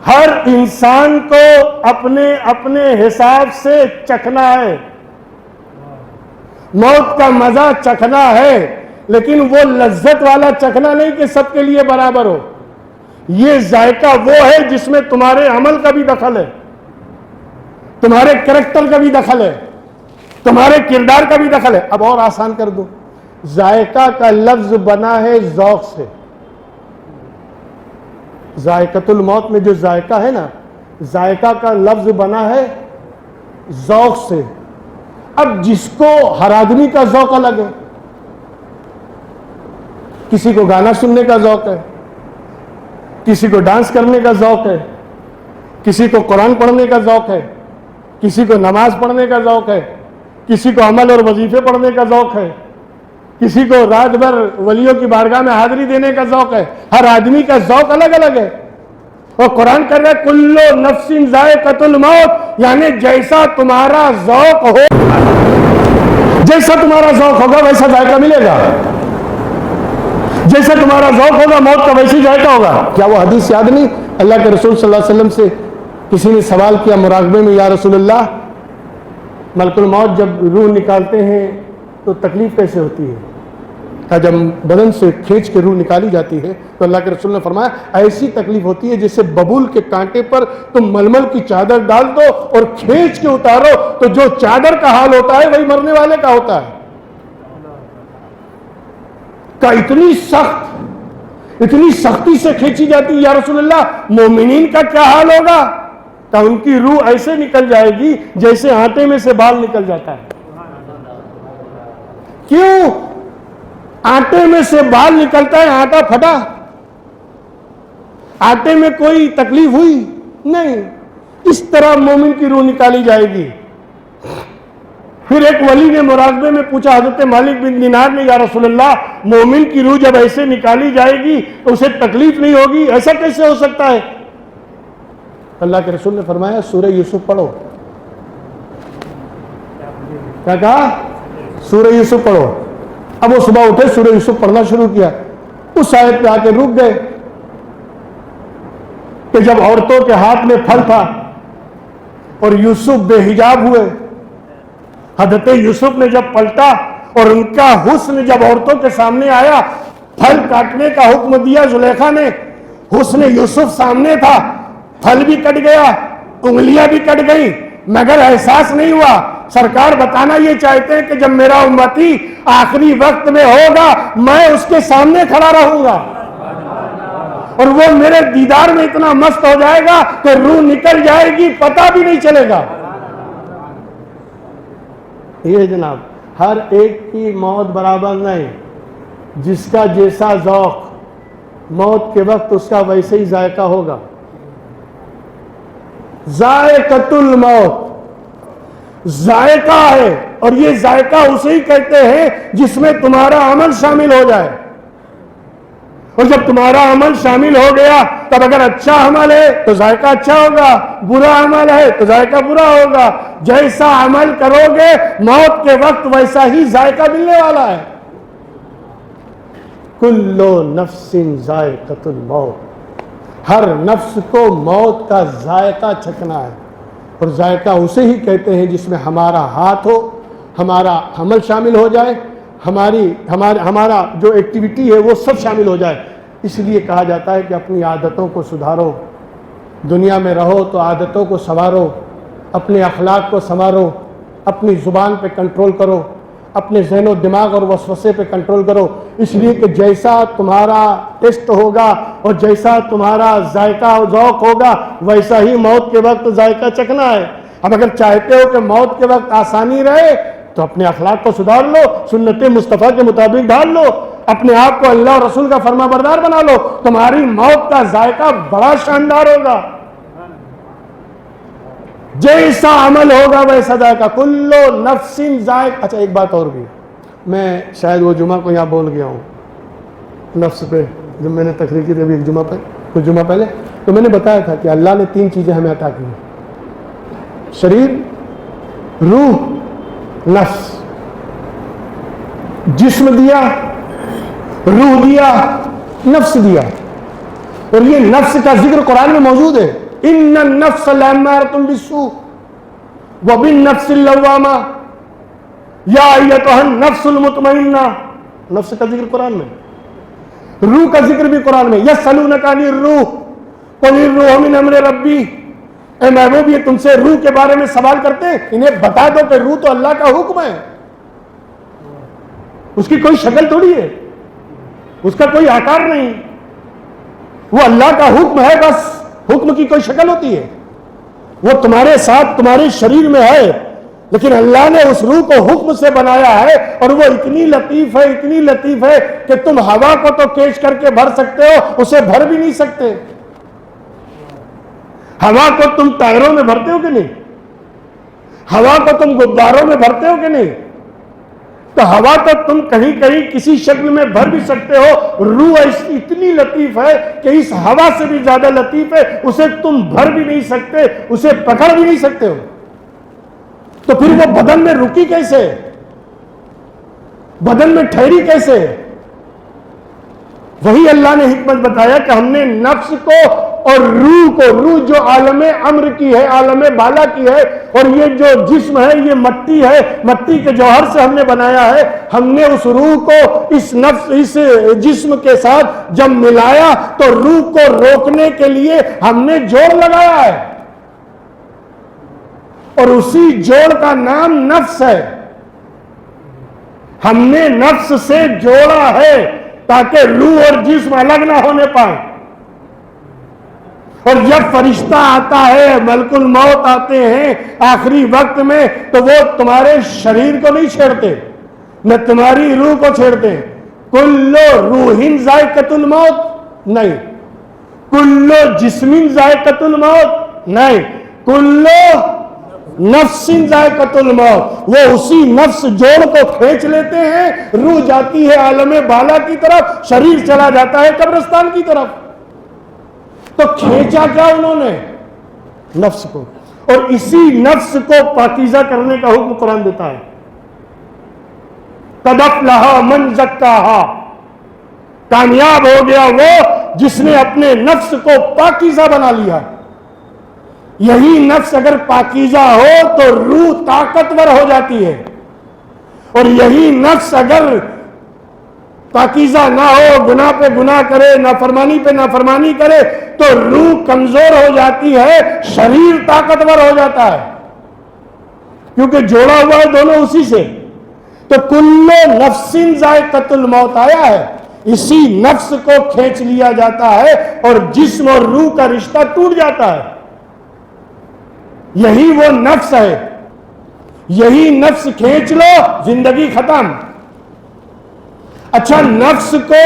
ہر انسان کو اپنے اپنے حساب سے چکھنا ہے، موت کا مزہ چکھنا ہے، لیکن وہ لذت والا چکھنا نہیں کہ سب کے لیے برابر ہو. یہ ذائقہ وہ ہے جس میں تمہارے عمل کا بھی دخل ہے، تمہارے کریکٹر کا بھی دخل ہے، تمہارے کردار کا بھی دخل ہے. اب اور آسان کر دو، ذائقہ کا لفظ بنا ہے ذوق سے. ذائقۃ الموت میں جو ذائقہ ہے نا، ذائقہ کا لفظ بنا ہے ذوق سے. اب جس کو ہر آدمی کا ذوق الگ ہے، کسی کو گانا سننے کا ذوق ہے، کسی کو ڈانس کرنے کا ذوق ہے، کسی کو قرآن پڑھنے کا ذوق ہے، کسی کو نماز پڑھنے کا ذوق ہے، کسی کو عمل اور وظیفے پڑھنے کا ذوق ہے، کسی کو رات بھر ولیوں کی بارگاہ میں حاضری دینے کا ذوق ہے. ہر آدمی کا ذوق الگ الگ ہے. اور قرآن کہہ رہا ہے کل نفس ذائقۃ الموت، یعنی جیسا تمہارا ذوق ہو، جیسا تمہارا ذوق ہوگا ویسا ذائقہ ملے گا. جیسا تمہارا ذوق ہوگا موت کا ویسی ذائقہ ہوگا. کیا وہ حدیث یاد نہیں؟ اللہ کے رسول صلی اللہ علیہ وسلم سے کسی نے سوال کیا مراقبے میں، یا رسول اللہ، ملک الموت جب روح نکالتے ہیں تو تکلیف کیسے ہوتی ہے؟ کہا جب بدن سے کھینچ کے روح نکالی جاتی ہے تو اللہ کے رسول نے فرمایا ایسی تکلیف ہوتی ہے جیسے ببول کے کانٹے پر تم ململ کی چادر ڈال دو اور کھینچ کے اتارو تو جو چادر کا حال ہوتا ہے وہی مرنے والے کا ہوتا ہے. کہ اتنی سختی سے کھینچی جاتی ہے. یا رسول اللہ، مومنین کا کیا حال ہوگا؟ کہ ان کی روح ایسے نکل جائے گی جیسے آٹے میں سے بال نکل جاتا ہے. کیوں؟ آٹے میں سے بال نکلتا ہے، آٹا پھٹا، آٹے میں کوئی تکلیف ہوئی نہیں. اس طرح مومن کی روح نکالی جائے گی. پھر ایک ولی نے مراقبے میں پوچھا حضرت مالک بن دینار نے، یا رسول اللہ، مومن کی روح جب ایسے نکالی جائے گی تو اسے تکلیف نہیں ہوگی، ایسا کیسے ہو سکتا ہے؟ اللہ کے رسول نے فرمایا سورہ یوسف پڑھو. کیا کہا؟ سورہ یوسف پڑھو. اب وہ صبح اٹھے, سورہ یوسف پڑھنا شروع کیا. اس آیت پہ آ کے رک گئے کہ جب عورتوں کے ہاتھ میں پھل تھا اور یوسف بے حجاب ہوئے. حضرت یوسف نے جب پلٹا اور ان کا حسن جب عورتوں کے سامنے آیا, پھل کاٹنے کا حکم دیا زلیخا نے, حسن یوسف سامنے تھا, پھل بھی کٹ گیا, انگلیاں بھی کٹ گئی, مگر احساس نہیں ہوا. سرکار بتانا یہ چاہتے ہیں کہ جب میرا امتی آخری وقت میں ہوگا میں اس کے سامنے کھڑا رہوں گا اور وہ میرے دیدار میں اتنا مست ہو جائے گا کہ روح نکل جائے گی, پتہ بھی نہیں چلے گا. یہ جناب, ہر ایک کی موت برابر نہیں. جس کا جیسا ذوق, موت کے وقت اس کا ویسے ہی ذائقہ ہوگا. ذائقۃ الموت ذائقہ ہے, اور یہ ذائقہ اسے ہی کہتے ہیں جس میں تمہارا عمل شامل ہو جائے. اور جب تمہارا عمل شامل ہو گیا تب اگر اچھا عمل ہے تو ذائقہ اچھا ہوگا, برا عمل ہے تو ذائقہ برا ہوگا. جیسا عمل کرو گے موت کے وقت ویسا ہی ذائقہ ملنے والا ہے. کل نفس ذائقۃ الموت, ہر نفس کو موت کا ذائقہ چکھنا ہے. اور ذائقہ اسے ہی کہتے ہیں جس میں ہمارا ہاتھ ہو, ہمارا عمل شامل ہو جائے, ہمارا جو ایکٹیویٹی ہے وہ سب شامل ہو جائے. اس لیے کہا جاتا ہے کہ اپنی عادتوں کو سدھارو, دنیا میں رہو تو عادتوں کو سنوارو, اپنے اخلاق کو سنوارو, اپنی زبان پہ کنٹرول کرو, اپنے ذہن و دماغ اور وسوسے پہ کنٹرول کرو. اس لیے کہ جیسا تمہارا ٹیسٹ ہوگا اور جیسا تمہارا ذائقہ و ذوق ہوگا ویسا ہی موت کے وقت ذائقہ چکھنا ہے. اب اگر چاہتے ہو کہ موت کے وقت آسانی رہے تو اپنے اخلاق کو سدھار لو, سنت مصطفیٰ کے مطابق ڈال لو, اپنے آپ کو اللہ اور رسول کا فرما بردار بنا لو, تمہاری موت کا ذائقہ بڑا شاندار ہوگا. جیسا عمل ہوگا ویسا ذائقہ. کلو نفس ذائقہ. اچھا ایک بات اور بھی, میں شاید وہ جمعہ کو یہاں بول گیا ہوں نفس پہ, جب میں نے تقریر کی تھی ابھی ایک جمعہ پہ, کچھ جمعہ پہلے, تو میں نے بتایا تھا کہ اللہ نے 3 چیزیں ہمیں عطا کی ہیں, شریر, روح, نفس. جسم دیا, روح دیا, نفس دیا. اور یہ نفس کا ذکر قرآن میں موجود ہے. ان النفس لامارۃ بالسوء وبالنفس اللوامہ یا ایتھا النفس المطمئنہ. نفس کا ذکر قرآن میں, روح کا ذکر بھی قرآن میں. یسألونک عن الروح قل الروح من امر ربی. اے محبوب یہ تم سے روح کے بارے میں سوال کرتے ہیں, انہیں بتا دو کہ روح تو اللہ کا حکم ہے, اس کی کوئی شکل تھوڑی ہے, اس کا کوئی آکار نہیں, وہ اللہ کا حکم ہے. بس حکم کی کوئی شکل ہوتی ہے, وہ تمہارے ساتھ تمہارے شریر میں ہے, لیکن اللہ نے اس روح کو حکم سے بنایا ہے. اور وہ اتنی لطیف ہے, اتنی لطیف ہے کہ تم ہوا کو تو کیچ کر کے بھر سکتے ہو, اسے بھر بھی نہیں سکتے. ہوا کو تم ٹائروں میں بھرتے ہو کہ نہیں, ہوا کو تم غباروں میں بھرتے ہو کہ نہیں, تو ہوا تو تم کہیں کہیں کسی شکل میں بھر بھی سکتے ہو. روح اتنی لطیف ہے کہ اس ہوا سے بھی زیادہ لطیف ہے, اسے تم بھر بھی نہیں سکتے, اسے پکڑ بھی نہیں سکتے ہو. تو پھر وہ بدن میں رکی کیسے, بدن میں ٹھہری کیسے؟ وہی اللہ نے حکمت بتایا کہ ہم نے نفس کو اور روح کو, روح جو عالم امر کی ہے, عالم بالا کی ہے, اور یہ جو جسم ہے یہ مٹی ہے, مٹی کے جوہر سے ہم نے بنایا ہے. ہم نے اس روح کو اس نفس, اس جسم کے ساتھ جب ملایا تو روح کو روکنے کے لیے ہم نے جوڑ لگایا ہے, اور اسی جوڑ کا نام نفس ہے. ہم نے نفس سے جوڑا ہے تاکہ روح اور جسم الگ نہ ہونے پائیں. اور جب فرشتہ آتا ہے, ملک الموت آتے ہیں آخری وقت میں, تو وہ تمہارے شریر کو نہیں چھیڑتے, نہ تمہاری روح کو چھیڑتے. کل روح ذائقۃ الموت نہیں, کل جسم ذائقۃ الموت نہیں, کل نفس ذائقۃ الموت. وہ اسی نفس جوڑ کو کھینچ لیتے ہیں, روح جاتی ہے عالم بالا کی طرف, شریر چلا جاتا ہے قبرستان کی طرف. تو کھینچا کیا انہوں نے؟ نفس کو. اور اسی نفس کو پاکیزہ کرنے کا حکم قرآن دیتا ہے. قد افلح من زکاہا، کامیاب ہو گیا وہ جس نے اپنے نفس کو پاکیزہ بنا لیا۔ یہی نفس اگر پاکیزہ ہو تو روح طاقتور ہو جاتی ہے، اور یہی نفس اگر پاکیزہ نہ ہو، گناہ پہ گناہ کرے، نافرمانی پہ نافرمانی کرے، تو روح کمزور ہو جاتی ہے، شریر طاقتور ہو جاتا ہے، کیونکہ جوڑا ہوا ہے دونوں اسی سے۔ تو کل نفس ذائقۃ الموت آیا ہے، اسی نفس کو کھینچ لیا جاتا ہے اور جسم اور روح کا رشتہ ٹوٹ جاتا ہے۔ یہی وہ نفس ہے، یہی نفس کھینچ لو، زندگی ختم۔ اچھا، نفس کو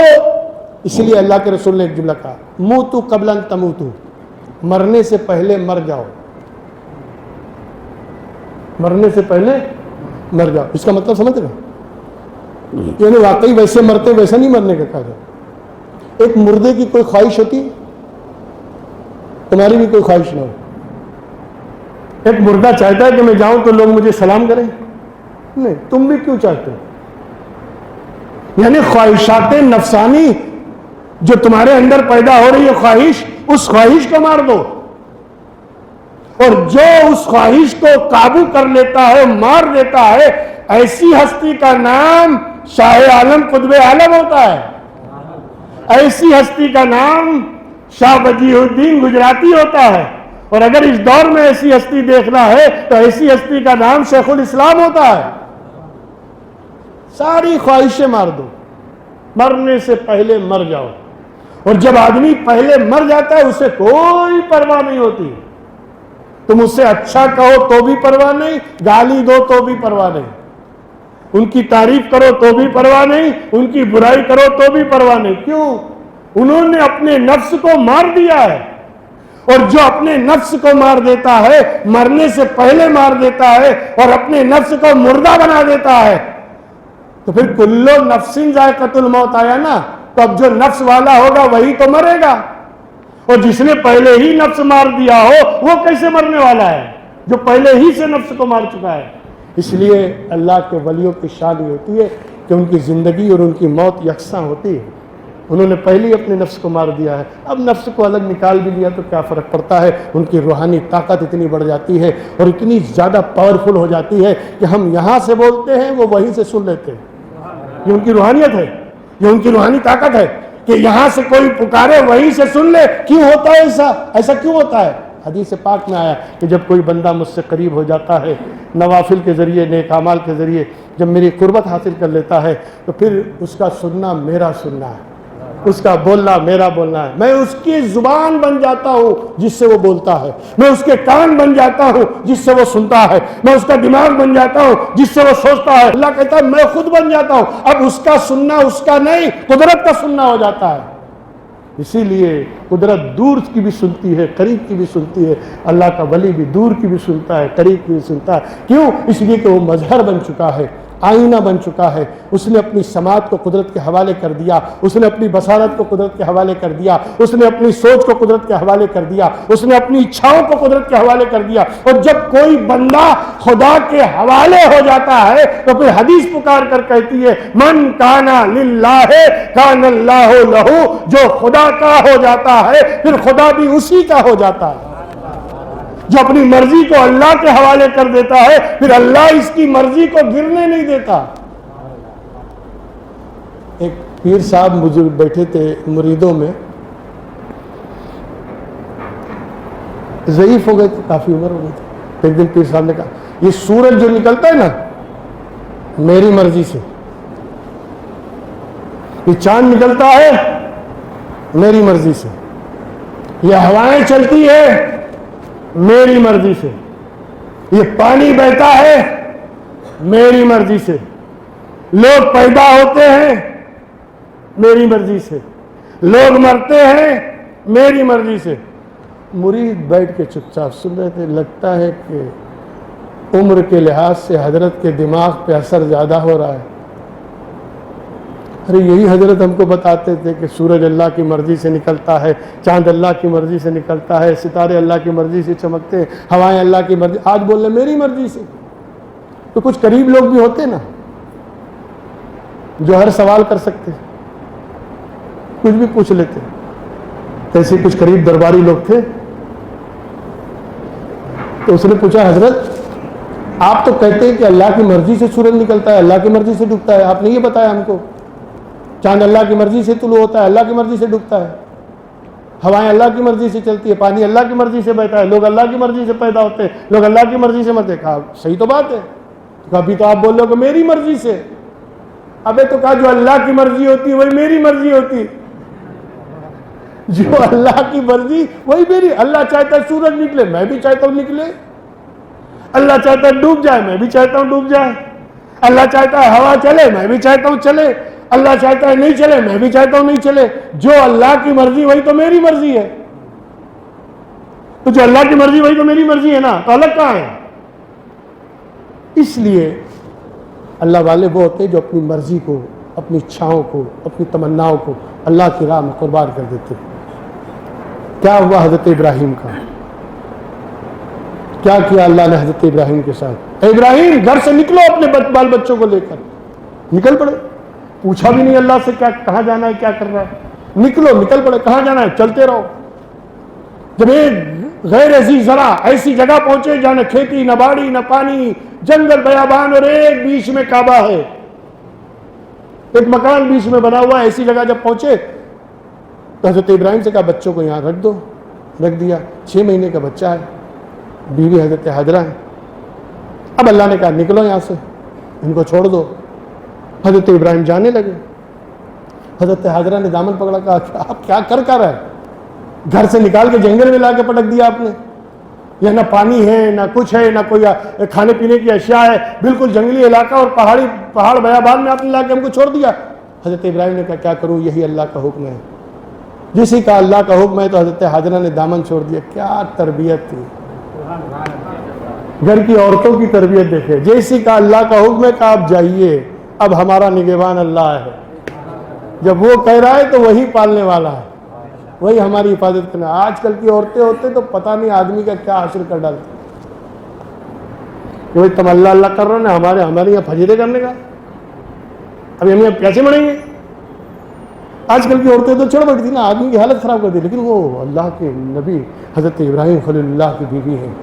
اس لیے اللہ کے رسول نے ایک جملہ کہا، موتو قبل ان تموتو، مرنے سے پہلے مر جاؤ، مرنے سے پہلے مر جاؤ۔ اس کا مطلب سمجھ رہے ہو؟ یعنی واقعی ویسے مرتے ویسا نہیں مرنے کا کہا جائے۔ ایک مردے کی کوئی خواہش ہوتی ہے؟ تمہاری بھی کوئی خواہش نہ ہو۔ ایک مردہ چاہتا ہے کہ میں جاؤں تو لوگ مجھے سلام کریں؟ نہیں، تم بھی کیوں چاہتے ہو؟ یعنی خواہشات نفسانی جو تمہارے اندر پیدا ہو رہی ہے خواہش، اس خواہش کو مار دو، اور جو اس خواہش کو قابو کر لیتا ہے، مار دیتا ہے، ایسی ہستی کا نام شاہ عالم قطب عالم ہوتا ہے، ایسی ہستی کا نام شاہ وجیہ الدین گجراتی ہوتا ہے، اور اگر اس دور میں ایسی ہستی دیکھنا ہے تو ایسی ہستی کا نام شیخ الاسلام ہوتا ہے۔ ساری خواہشیں مار دو، مرنے سے پہلے مر جاؤ۔ اور جب آدمی پہلے مر جاتا ہے اسے کوئی پرواہ نہیں ہوتی، تم اس سے اچھا کہو تو بھی پرواہ نہیں، گالی دو تو بھی پرواہ نہیں، ان کی تعریف کرو تو بھی پرواہ نہیں، ان کی برائی کرو تو بھی پرواہ نہیں۔ کیوں؟ انہوں نے اپنے نفس کو مار دیا ہے، اور جو اپنے نفس کو مار دیتا ہے، مرنے سے پہلے مار دیتا ہے اور اپنے نفس کو مردہ بنا دیتا ہے، تو پھر کلو نفس ذائقۃ الموت آیا نا، تو اب جو نفس والا ہوگا وہی تو مرے گا، اور جس نے پہلے ہی نفس مار دیا ہو وہ کیسے مرنے والا ہے جو پہلے ہی سے نفس کو مار چکا ہے۔ اس لیے اللہ کے ولیوں کی شان یہ ہوتی ہے کہ ان کی زندگی اور ان کی موت یکساں ہوتی ہے۔ انہوں نے پہلے ہی اپنے نفس کو مار دیا ہے، اب نفس کو الگ نکال بھی لیا تو کیا فرق پڑتا ہے؟ ان کی روحانی طاقت اتنی بڑھ جاتی ہے اور اتنی زیادہ پاورفل ہو جاتی ہے کہ ہم یہاں سے بولتے ہیں وہ وہیں سے سن لیتے ہیں۔ یہ ان کی روحانیت ہے، یہ ان کی روحانی طاقت ہے کہ یہاں سے کوئی پکارے وہیں سے سن لے۔ کیوں ہوتا ہے ایسا؟ ایسا کیوں ہوتا ہے؟ حدیث پاک میں آیا کہ جب کوئی بندہ مجھ سے قریب ہو جاتا ہے نوافل کے ذریعے، نیک اعمال کے ذریعے، جب میری قربت حاصل کر لیتا ہے تو پھر اس کا سننا میرا سننا ہے، اس کا بولنا میرا بولنا ہے، میں اس کی زبان بن جاتا ہوں جس سے وہ بولتا ہے، میں اس کے کان بن جاتا ہوں جس سے وہ سنتا ہے، میں اس کا دماغ بن جاتا ہوں جس سے وہ سوچتا ہے۔ اللہ کہتا ہے میں خود بن جاتا ہوں، اب اس کا سننا اس کا نہیں، قدرت کا سننا ہو جاتا ہے۔ اسی لیے قدرت دور کی بھی سنتی ہے، قریب کی بھی سنتی ہے، اللہ کا ولی بھی دور کی بھی سنتا ہے، قریب کی بھی سنتا ہے۔ کیوں؟ اس لیے کہ وہ مظہر بن چکا ہے، آئینہ بن چکا ہے، اس نے اپنی سماعت کو قدرت کے حوالے کر دیا، اس نے اپنی بصارت کو قدرت کے حوالے کر دیا، اس نے اپنی سوچ کو قدرت کے حوالے کر دیا، اس نے اپنی اچھاؤں کو قدرت کے حوالے کر دیا۔ اور جب کوئی بندہ خدا کے حوالے ہو جاتا ہے تو پھر حدیث پکار کر کہتی ہے من کانا للہ کان اللہ لہو، جو خدا کا ہو جاتا ہے پھر خدا بھی اسی کا ہو جاتا ہے۔ جو اپنی مرضی کو اللہ کے حوالے کر دیتا ہے پھر اللہ اس کی مرضی کو گرنے نہیں دیتا۔ ایک پیر صاحب بزرگ بیٹھے تھے مریدوں میں، ضعیف ہو گئے تھے، کافی عمر ہو گئی تھی۔ ایک دن پیر صاحب نے کہا یہ سورج جو نکلتا ہے نا میری مرضی سے، یہ چاند نکلتا ہے میری مرضی سے، یہ ہوائیں چلتی ہے میری مرضی سے، یہ پانی بہتا ہے میری مرضی سے، لوگ پیدا ہوتے ہیں میری مرضی سے، لوگ مرتے ہیں میری مرضی سے۔ مرید بیٹھ کے چپ چاپ سن رہے تھے۔ لگتا ہے کہ عمر کے لحاظ سے حضرت کے دماغ پہ اثر زیادہ ہو رہا ہے۔ ارے یہی حضرت ہم کو بتاتے تھے کہ سورج اللہ کی مرضی سے نکلتا ہے، چاند اللہ کی مرضی سے نکلتا ہے، ستارے اللہ کی مرضی سے چمکتے ہیں، ہوائیں اللہ کی مرضی۔ آج بول رہے میری مرضی سے، تو کچھ قریب لوگ بھی ہوتے نا، جو ہر سوال کر سکتے، کچھ بھی پوچھ لیتے. ایسے کچھ قریب درباری لوگ تھے، تو اس نے پوچھا حضرت آپ تو کہتے ہیں کہ اللہ کی مرضی سے سورج نکلتا ہے، اللہ کی مرضی سے ڈوبتا ہے، آپ نے یہ بتایا ہم کو. چاند اللہ کی مرضی سے طلوع ہوتا ہے، اللہ کی مرضی سے ڈوبتا ہے، ہوائیں اللہ کی مرضی سے چلتی ہے، پانی اللہ کی مرضی سے بہتا ہے، لوگ اللہ کی مرضی سے پیدا ہوتے ہیں، لوگ اللہ کی مرضی سے مرتے ہیں. کہا صحیح تو بات ہے. ابھی تو آپ بول رہے ہو کہ میری مرضی سے. ابے تو کہا جو اللہ کی مرضی ہوتی ہے وہی میری مرضی ہوتی، جو اللہ کی مرضی وہی میری. اللہ چاہتا ہے سورج نکلے، میں بھی چاہتا ہوں نکلے. اللہ چاہتا ہے ڈوب جائے، میں بھی چاہتا ہوں ڈوب جائے. اللہ چاہتا ہے ہوا چلے، میں بھی چاہتا ہوں چلے. اللہ چاہتا ہے نہیں چلے، میں بھی چاہتا ہوں نہیں چلے. جو اللہ کی مرضی وہی تو میری مرضی ہے. تو جو اللہ کی مرضی وہی تو میری مرضی ہے نا، تو الگ کہاں ہے؟ اس لیے اللہ والے وہ ہوتے ہیں جو اپنی مرضی کو، اپنی اچھاؤں کو، اپنی تمناؤں کو اللہ کی راہ میں قربان کر دیتے ہیں. کیا ہوا حضرت ابراہیم کا؟ کیا کیا اللہ نے حضرت ابراہیم کے ساتھ؟ اے ابراہیم گھر سے نکلو اپنے بال بچوں کو لے کر. نکل پڑے. پوچھا بھی نہیں اللہ سے کیا کہاں جانا ہے، کیا کر رہا ہے. نکل پڑے. کہاں جانا ہے؟ چلتے رہو. جب ایک غیر عزیز ذرا ایسی جگہ پہنچے جہاں نہ کھیتی، نہ باڑی، نہ پانی، جنگل بیابان، اور ایک بیچ میں کعبہ ہے، ایک مکان بیچ میں بنا ہوا ہے، ایسی جگہ جب پہنچے تو حضرت ابراہیم سے کہا بچوں کو یہاں رکھ دو. رکھ دیا. 6 مہینے کا بچہ ہے، بیوی حضرت حاجرہ ہے. اب اللہ نے کہا نکلو یہاں سے، ان کو چھوڑ دو. حضرت ابراہیم جانے لگے. حضرت حاجرہ نے دامن پکڑا، کہا کہ آپ کیا کر رہے ہیں؟ گھر سے نکال کے جنگل میں لا کے پٹک دیا آپ نے. یہ نہ پانی ہے، نہ کچھ ہے، نہ کوئی کھانے پینے کی اشیاء ہے، بالکل جنگلی علاقہ اور پہاڑ بیابان میں آپ نے لا کے ہم کو چھوڑ دیا. حضرت ابراہیم نے کہا کیا کروں، یہی اللہ کا حکم ہے. جسی کا اللہ کا حکم ہے تو حضرت حاجرہ نے دامن چھوڑ دیا. کیا تربیت تھی! گھر کی عورتوں کی تربیت دیکھے. جیسی کا اللہ کا حکم ہے کہ آپ جائیے، اب ہمارا نگہبان اللہ ہے. جب وہ کہہ رہا ہے تو وہی پالنے والا ہے، وہی ہماری حفاظت کرنا. آج کل کی عورتیں ہوتے تو پتہ نہیں آدمی کا کیا حاصل کر ڈالتے. کہ بھائی تم اللہ اللہ کر رہے ہیں، ہمارے یہاں فجیدے کرنے کا، ابھی ہم یہاں کیسے بڑھیں گے؟ آج کل کی عورتیں تو چڑھ بیٹھتی نا، آدمی کی حالت خراب کر دی. لیکن وہ اللہ کے نبی حضرت ابراہیم خلیل اللہ کی بیوی ہیں،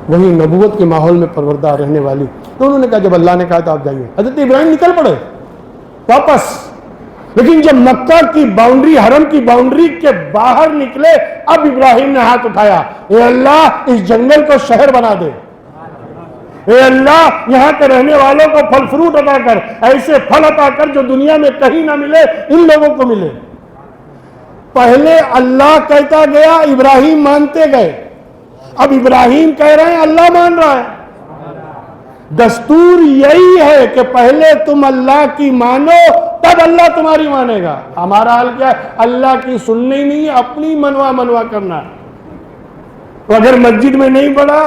وہی نبوت کے ماحول میں پروردہ رہنے والی. تو انہوں نے کہا جب اللہ نے کہا تو آپ جائیے. حضرت ابراہیم نکل پڑے واپس. لیکن جب مکہ کی باؤنڈری، حرم کی باؤنڈری کے باہر نکلے، اب ابراہیم نے ہاتھ اٹھایا، اے اللہ اس جنگل کو شہر بنا دے. اے اللہ یہاں کے رہنے والوں کو پھل فروٹ عطا کر، ایسے پھل عطا کر جو دنیا میں کہیں نہ ملے، ان لوگوں کو ملے. پہلے اللہ کہتا گیا، ابراہیم مانتے گئے. اب ابراہیم کہہ رہے ہیں، اللہ مان رہا ہے. دستور یہی ہے کہ پہلے تم اللہ کی مانو تب اللہ تمہاری مانے گا. ہمارا حال کیا ہے؟ اللہ کی سننی نہیں، اپنی منوا کرنا. اگر مسجد میں نہیں پڑھا،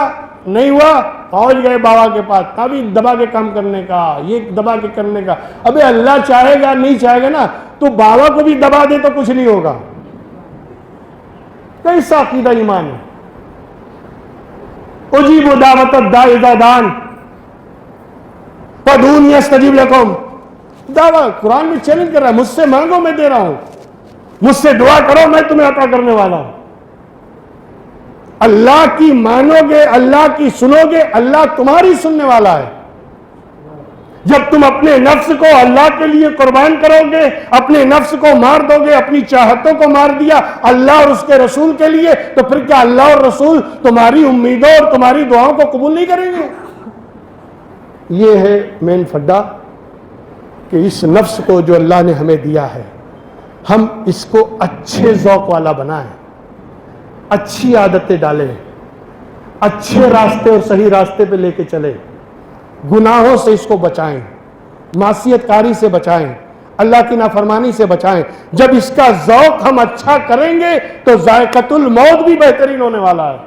نہیں ہوا، پہنچ گئے بابا کے پاس، تبھی دبا کے کام کرنے کا، یہ دبا کے کرنے کا. ابے اللہ چاہے گا، نہیں چاہے گا نا، تو بابا کو بھی دبا دے تو کچھ نہیں ہوگا. کیسا عقیدہ ایمان ہے؟ اجیب دعوت الداعی اذا دعان فادعونی استجیب لکم. دعویٰ قرآن میں چیلنج کر رہا ہے، مجھ سے مانگو میں دے رہا ہوں، مجھ سے دعا کرو میں تمہیں عطا کرنے والا ہوں. اللہ کی مانو گے، اللہ کی سنو گے، اللہ تمہاری سننے والا ہے. جب تم اپنے نفس کو اللہ کے لیے قربان کرو گے، اپنے نفس کو مار دو گے، اپنی چاہتوں کو مار دیا اللہ اور اس کے رسول کے لیے، تو پھر کیا اللہ اور رسول تمہاری امیدوں اور تمہاری دعاؤں کو قبول نہیں کریں گے؟ یہ ہے مین فڈا کہ اس نفس کو جو اللہ نے ہمیں دیا ہے، ہم اس کو اچھے ذوق والا بنائیں، اچھی عادتیں ڈالیں، اچھے راستے اور صحیح راستے پہ لے کے چلیں، گناہوں سے اس کو بچائیں، معصیت کاری سے بچائیں، اللہ کی نافرمانی سے بچائیں. جب اس کا ذوق ہم اچھا کریں گے تو ذائقۃ الموت بھی بہترین ہونے والا ہے.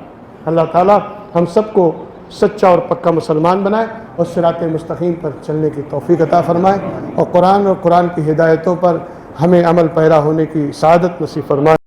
اللہ تعالیٰ ہم سب کو سچا اور پکا مسلمان بنائے اور صراط مستقیم پر چلنے کی توفیق عطا فرمائے، اور قرآن کی ہدایتوں پر ہمیں عمل پیرا ہونے کی سعادت نصیب فرمائے.